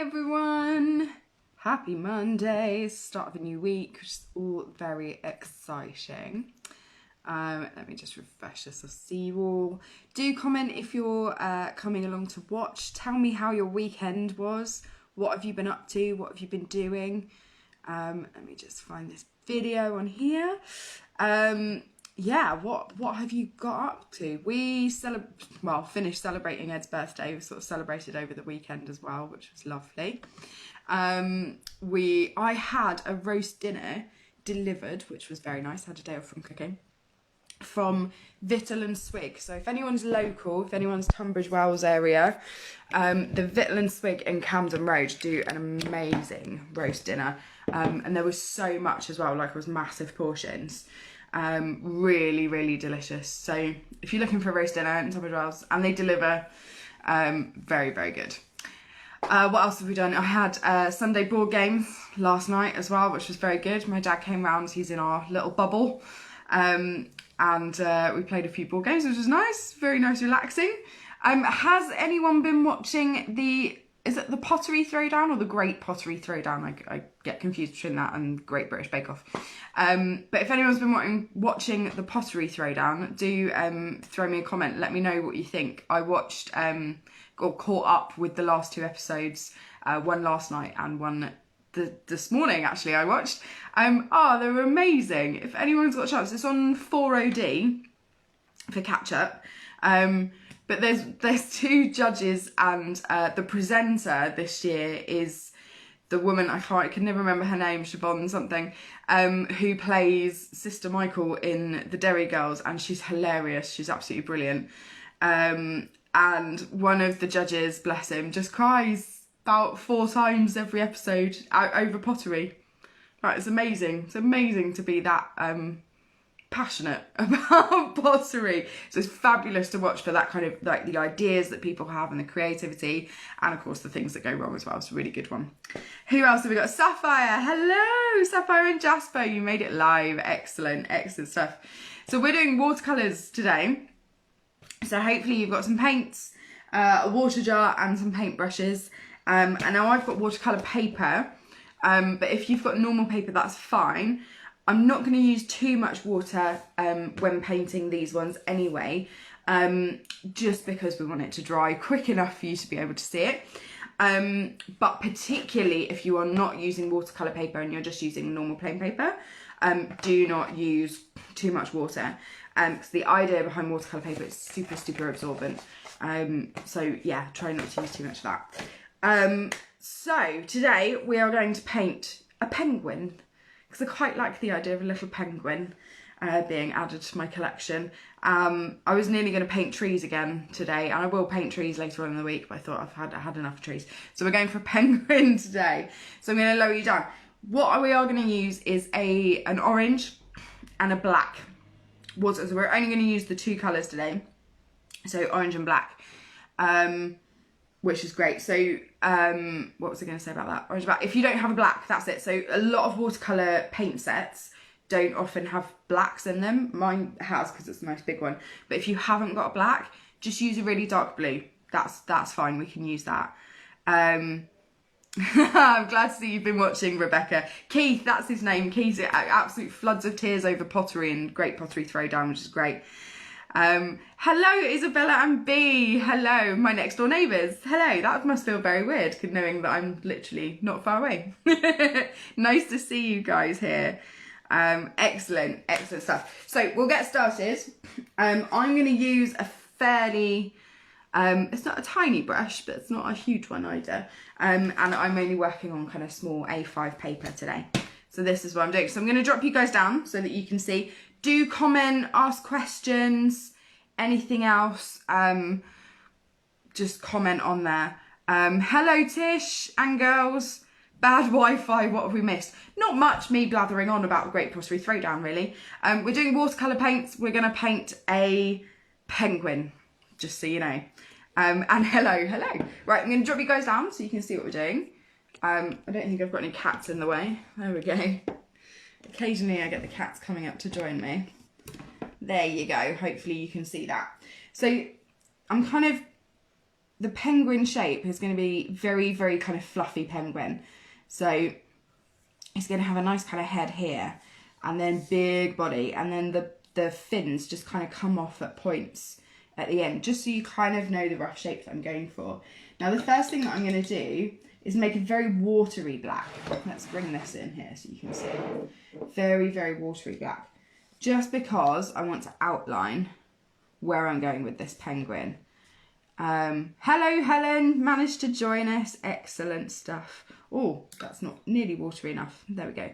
everyone, happy Monday, start of a new week, which is all very exciting. Let me just refresh this. I'll see you all. Do comment if you're coming along to watch. Tell me how your weekend was. What have you been up to? What have you been doing? Let me just find this video on here. Yeah, what have you got up to? We finished celebrating Ed's birthday. We sort of celebrated over the weekend as well, which was lovely. I had a roast dinner delivered, which was very nice. I had a day off from cooking, from Vittle and Swig. So if anyone's local, if anyone's Tunbridge Wells area, the Vittle and Swig in Camden Road do an amazing roast dinner. And there was so much as well, like it was massive portions. Really, really delicious. So if you're looking for a roast dinner in Tunbridge Wells, and they deliver, very, very good. What else have we done? I had Sunday board games last night as well, which was very good. My dad came round, he's in our little bubble, and we played a few board games, which was nice, very nice, relaxing. Has anyone been watching is it the Pottery Throwdown or the Great Pottery Throwdown? I get confused between that and Great British Bake Off. But if anyone's been watching the Pottery Throwdown, do throw me a comment. Let me know what you think. I watched or caught up with the last two episodes, one last night and one this morning. Actually, I watched. They were amazing. If anyone's got a chance, it's on 4OD for catch up. But there's two judges, and the presenter this year is the woman, I can never remember her name, Siobhan something, who plays Sister Michael in The Derry Girls, and she's hilarious. She's absolutely brilliant. And one of the judges, bless him, just cries about 4 times every episode over pottery. Right, it's amazing. It's amazing to be that passionate about pottery. So it's fabulous to watch for that kind of, like, the ideas that people have and the creativity, and of course the things that go wrong as well. It's a really good one. Who else have we got? Sapphire. Hello, Sapphire and Jasper, you made it live. Excellent stuff. So we're doing watercolours today, so hopefully you've got some paints, a water jar and some paintbrushes, and now I've got watercolour paper, but if you've got normal paper, that's fine. I'm not going to use too much water when painting these ones anyway, just because we want it to dry quick enough for you to be able to see it. But particularly if you are not using watercolour paper and you're just using normal plain paper, do not use too much water, because the idea behind watercolour paper is super absorbent. So yeah, try not to use too much of that. So today we are going to paint a penguin, because I quite like the idea of a little penguin being added to my collection. I was nearly going to paint trees again today, and I will paint trees later on in the week, but I thought I had enough of trees. So we're going for a penguin today. So I'm going to lower you down. What we are going to use is an orange and a black water. So we're only going to use the 2 colours today. So orange and black. Which is great. So what was I going to say about that? Orange black. If you don't have a black, that's it. So a lot of watercolour paint sets don't often have blacks in them. Mine has, because it's the most big one. But if you haven't got a black, just use a really dark blue. That's fine. We can use that. I'm glad to see you've been watching, Rebecca. Keith, that's his name. Keith, absolute floods of tears over pottery and Great Pottery Throwdown, which is great. Hello, Isabella and B. Hello, my next door neighbours. Hello, that must feel very weird, knowing that I'm literally not far away. Nice to see you guys here. Excellent stuff. So we'll get started. I'm going to use a fairly, it's not a tiny brush, but it's not a huge one either. And I'm only working on kind of small A5 paper today. So this is what I'm doing. So I'm going to drop you guys down so that you can see. Do comment, ask questions, anything else, just comment on there. Hello Tish and girls. Bad Wi-Fi, what have we missed? Not much, me blathering on about the Great Pottery Throwdown really. We're doing watercolour paints. We're going to paint a penguin, just so you know. And hello. Right, I'm going to drop you guys down so you can see what we're doing. I don't think I've got any cats in the way. There we go. Occasionally I get the cats coming up to join me. There you go. Hopefully you can see that. So I'm kind of the penguin shape is going to be very, very kind of fluffy penguin. So it's going to have a nice kind of head here, and then big body, and then the fins just kind of come off at points at the end, just so you kind of know the rough shape that I'm going for. Now the first thing that I'm going to do is make a very watery black. Let's bring this in here so you can see. Very, very watery black. Just because I want to outline where I'm going with this penguin. Hello Helen, managed to join us. Excellent stuff. Oh, that's not nearly watery enough. There we go.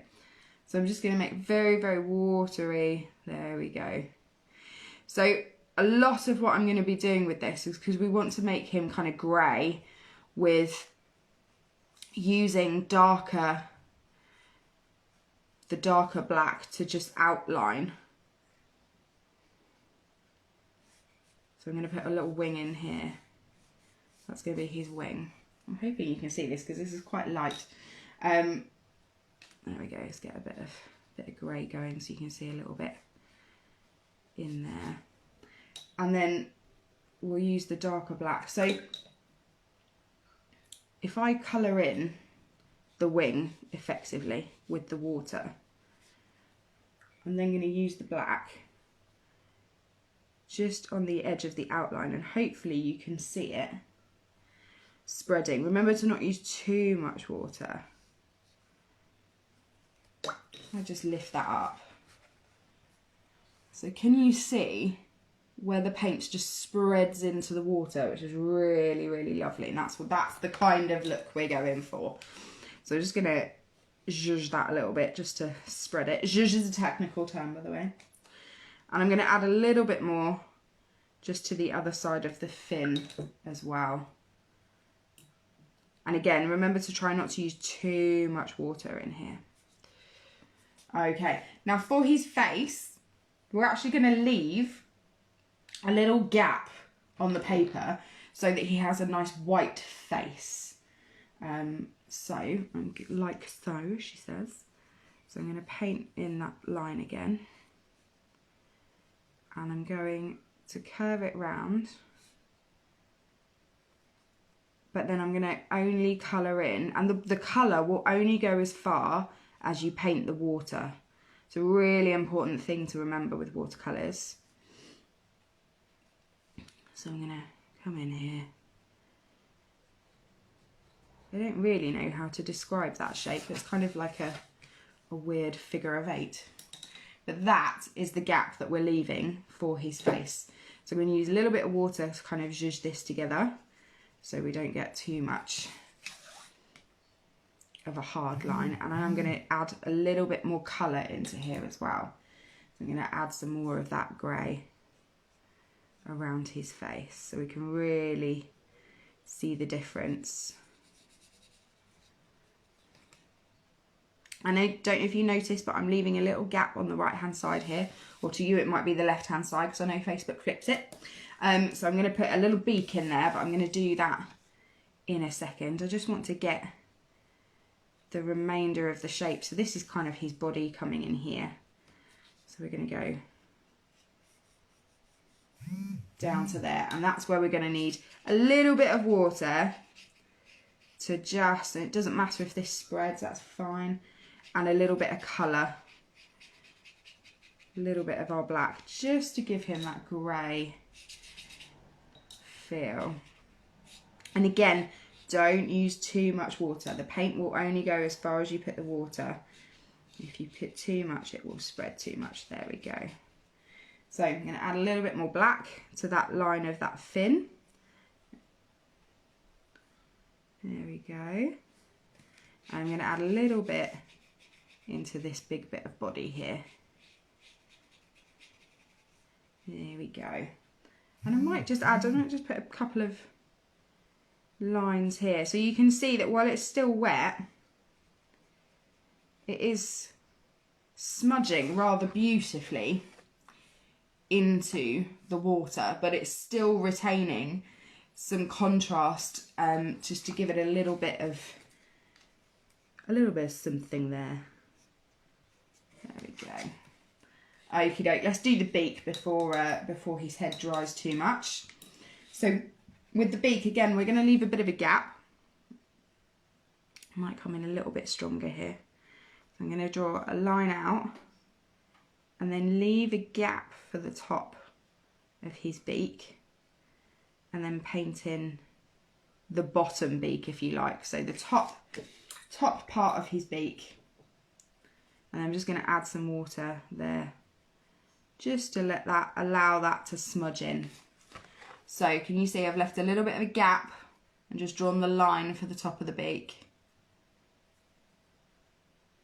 So I'm just going to make very, very watery. There we go. So a lot of what I'm going to be doing with this is because we want to make him kind of grey, with using the darker black to just outline. So I'm going to put a little wing in here. That's going to be his wing. I'm hoping you can see this because this is quite light. There we go. Let's get a bit of grey going so you can see a little bit in there. And then we'll use the darker black. So if I colour in the wing effectively with the water, I'm then going to use the black just on the edge of the outline, and hopefully you can see it spreading. Remember to not use too much water. I'll just lift that up. So can you see where the paint just spreads into the water, which is really, really lovely, and that's the kind of look we're going for. So I'm just going to zhuzh that a little bit just to spread it. Zhuzh is a technical term, by the way. And I'm going to add a little bit more just to the other side of the fin as well. And again, remember to try not to use too much water in here. Okay, now for his face, we're actually going to leave a little gap on the paper so that he has a nice white face. Like so, she says. So I'm going to paint in that line again. And I'm going to curve it round. But then I'm going to only colour in, and the colour will only go as far as you paint the water. It's a really important thing to remember with watercolours. So I'm going to come in here. I don't really know how to describe that shape. It's kind of like a weird figure of 8. But that is the gap that we're leaving for his face. So I'm going to use a little bit of water to kind of zhuzh this together so we don't get too much of a hard line. And I'm going to add a little bit more colour into here as well. So I'm going to add some more of that grey around his face so we can really see the difference. And I don't know if you noticed, but I'm leaving a little gap on the right hand side here, or to you it might be the left hand side because I know Facebook flips it. So I'm going to put a little beak in there, but I'm going to do that in a second. I just want to get the remainder of the shape. So this is kind of his body coming in here. So we're going to go down to there, and that's where we're going to need a little bit of water to just, and it doesn't matter if this spreads, that's fine, and a little bit of colour, a little bit of our black, just to give him that grey feel. And again, don't use too much water. The paint will only go as far as you put the water. If you put too much, it will spread too much. There we go. So I'm going to add a little bit more black to that line of that fin. There we go. And I'm going to add a little bit into this big bit of body here. There we go. And I might just put a couple of lines here. So you can see that while it's still wet, it is smudging rather beautifully into the water, but it's still retaining some contrast, just to give it a little bit of something there. There we go. Okie doke. Let's do the beak before his head dries too much. So with the beak, again, we're going to leave a bit of a gap. I might come in a little bit stronger here. So I'm going to draw a line out and then leave a gap for the top of his beak, and then paint in the bottom beak, if you like. So the top part of his beak. And I'm just going to add some water there, just to allow that to smudge in. So can you see I've left a little bit of a gap and just drawn the line for the top of the beak,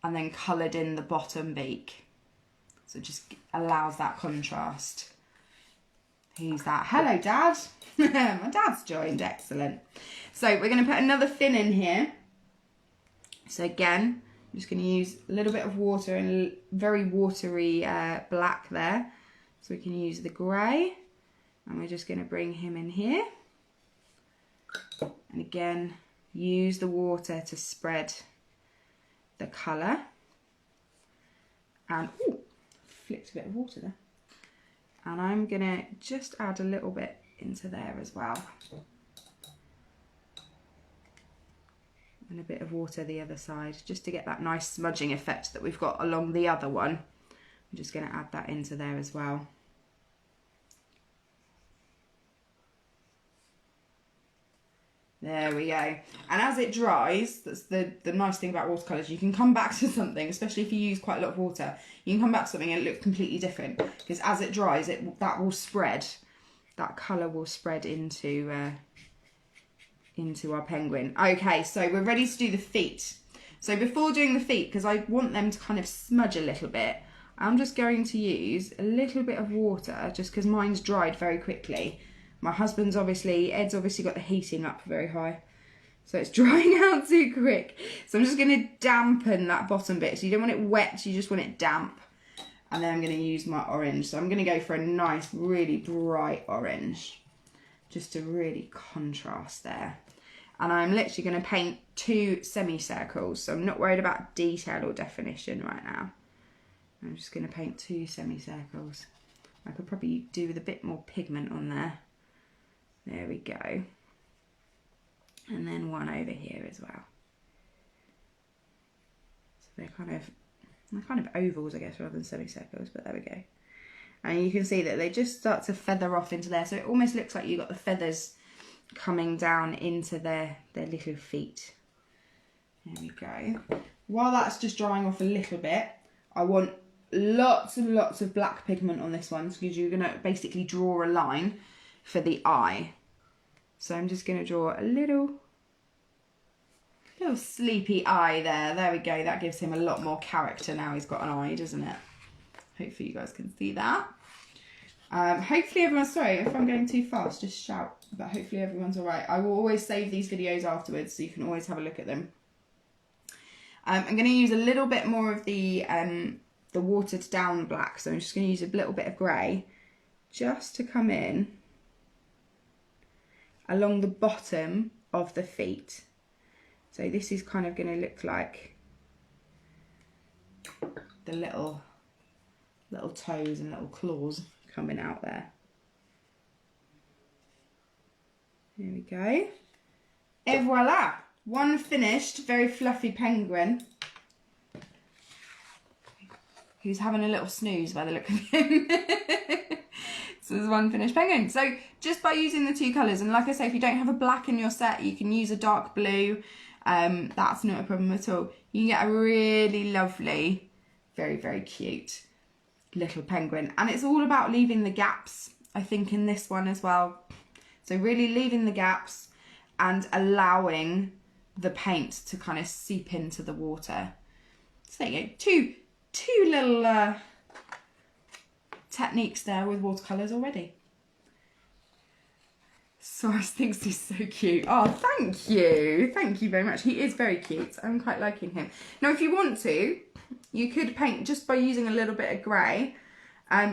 and then coloured in the bottom beak. So it just allows that contrast. Who's that? Hello, Dad. My dad's joined, excellent. So we're going to put another fin in here. So again, I'm just going to use a little bit of water and very watery black there. So we can use the grey, and we're just going to bring him in here. And again, use the water to spread the colour. And, ooh, flicked a bit of water there. And I'm going to just add a little bit into there as well. And a bit of water the other side, just to get that nice smudging effect that we've got along the other one. I'm just going to add that into there as well. There we go. And as it dries, that's the nice thing about watercolours, you can come back to something, especially if you use quite a lot of water, you can come back to something and it looks completely different, because as it dries, that will spread, that colour will spread into our penguin. Okay, so we're ready to do the feet. So before doing the feet, because I want them to kind of smudge a little bit, I'm just going to use a little bit of water, just because mine's dried very quickly. My husband's Ed's obviously got the heating up very high, so it's drying out too quick. So I'm just going to dampen that bottom bit. So you don't want it wet, you just want it damp. And then I'm going to use my orange. So I'm going to go for a nice, really bright orange, just to really contrast there. And I'm literally going to paint 2 semicircles. So I'm not worried about detail or definition right now. I'm just going to paint 2 semicircles. I could probably do with a bit more pigment on there. There we go. And then one over here as well. So they're kind of ovals, I guess, rather than semicircles, but there we go. And you can see that they just start to feather off into there. So it almost looks like you've got the feathers coming down into their little feet. There we go. While that's just drying off a little bit, I want lots and lots of black pigment on this one, because you're going to basically draw a line for the eye. So I'm just going to draw a little sleepy eye there. There we go. That gives him a lot more character now he's got an eye, doesn't it? Hopefully you guys can see that. Hopefully everyone's, sorry if I'm going too fast, just shout, but hopefully everyone's all right. I will always save these videos afterwards, so you can always have a look at them. I'm going to use a little bit more of the watered down black, so I'm just going to use a little bit of grey just to come in along the bottom of the feet. So this is kind of going to look like the little toes and little claws coming out there. There we go. Et voila! One finished, very fluffy penguin, who's having a little snooze by the look of him. So there's one finished penguin. So just by using the 2 colours, and like I say, if you don't have a black in your set, you can use a dark blue. That's not a problem at all. You can get a really lovely, very, very cute little penguin. And it's all about leaving the gaps, I think, in this one as well. So really leaving the gaps and allowing the paint to kind of seep into the water. So there you go. Two little techniques there with watercolours already. Cyrus thinks he's so cute. Oh, thank you. Thank you very much. He is very cute. I'm quite liking him. Now, if you want to, you could paint just by using a little bit of grey.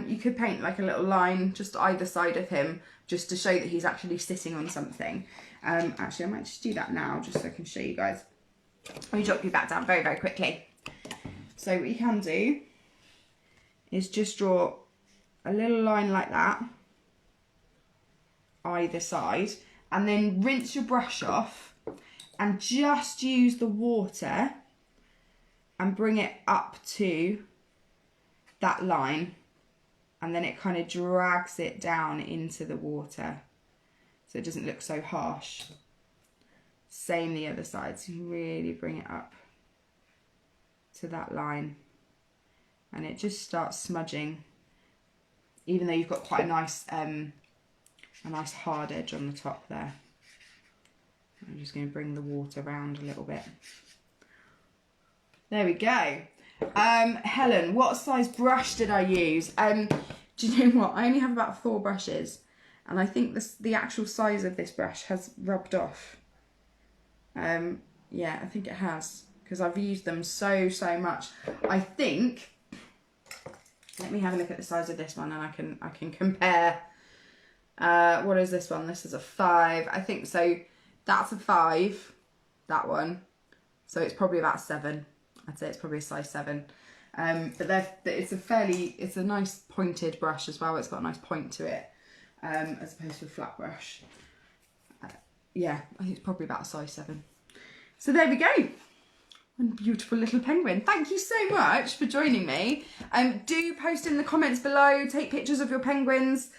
You could paint like a little line just either side of him, just to show that he's actually sitting on something. Actually, I might just do that now, just so I can show you guys. Let me drop you back down very, very quickly. So what you can do is just draw a little line like that, either side, and then rinse your brush off and just use the water and bring it up to that line, and then it kind of drags it down into the water so it doesn't look so harsh. Same the other side, so you really bring it up to that line and it just starts smudging, even though you've got quite a nice hard edge on the top there. I'm just going to bring the water around a little bit. There we go. Helen, what size brush did I use? Do you know what? I only have about 4 brushes, and I think the actual size of this brush has rubbed off. Yeah, I think it has, because I've used them so much. I think, let me have a look at the size of this one and I can compare. What is this one? This is a 5. I think so. That's a 5, that one. So it's probably about 7. I'd say it's probably a size 7. But it's a nice pointed brush as well. It's got a nice point to it, as opposed to a flat brush. Yeah, I think it's probably about a size 7. So there we go. One beautiful little penguin. Thank you so much for joining me. Do post in the comments below, take pictures of your penguins.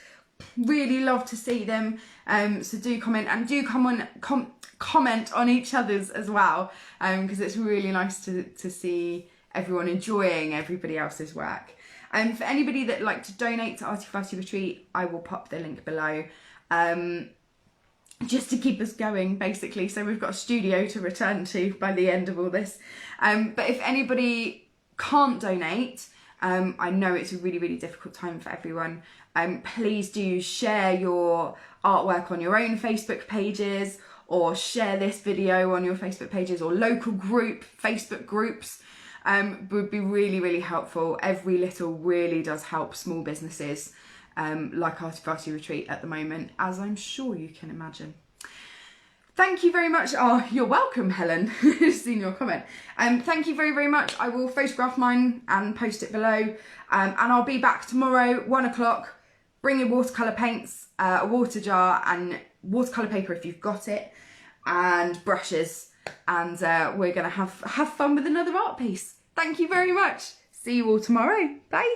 Really love to see them. So do comment, and do comment on each other's as well, because it's really nice to see everyone enjoying everybody else's work. For anybody that'd like to donate to Arty Farty Retreat, I will pop the link below. Just to keep us going, basically, so we've got a studio to return to by the end of all this. But if anybody can't donate, I know it's a really difficult time for everyone. Please do share your artwork on your own Facebook pages, or share this video on your Facebook pages or local group Facebook groups. Would be really helpful. Every little really does help small businesses like Arty Farty Retreat at the moment, as I'm sure you can imagine. Thank you very much. Oh, you're welcome, Helen. Seen your comment. Thank you very much. I will photograph mine and post it below. And I'll be back tomorrow, 1 o'clock. Bring your watercolour paints, a water jar and watercolour paper if you've got it, and brushes. And we're going to have fun with another art piece. Thank you very much. See you all tomorrow. Bye.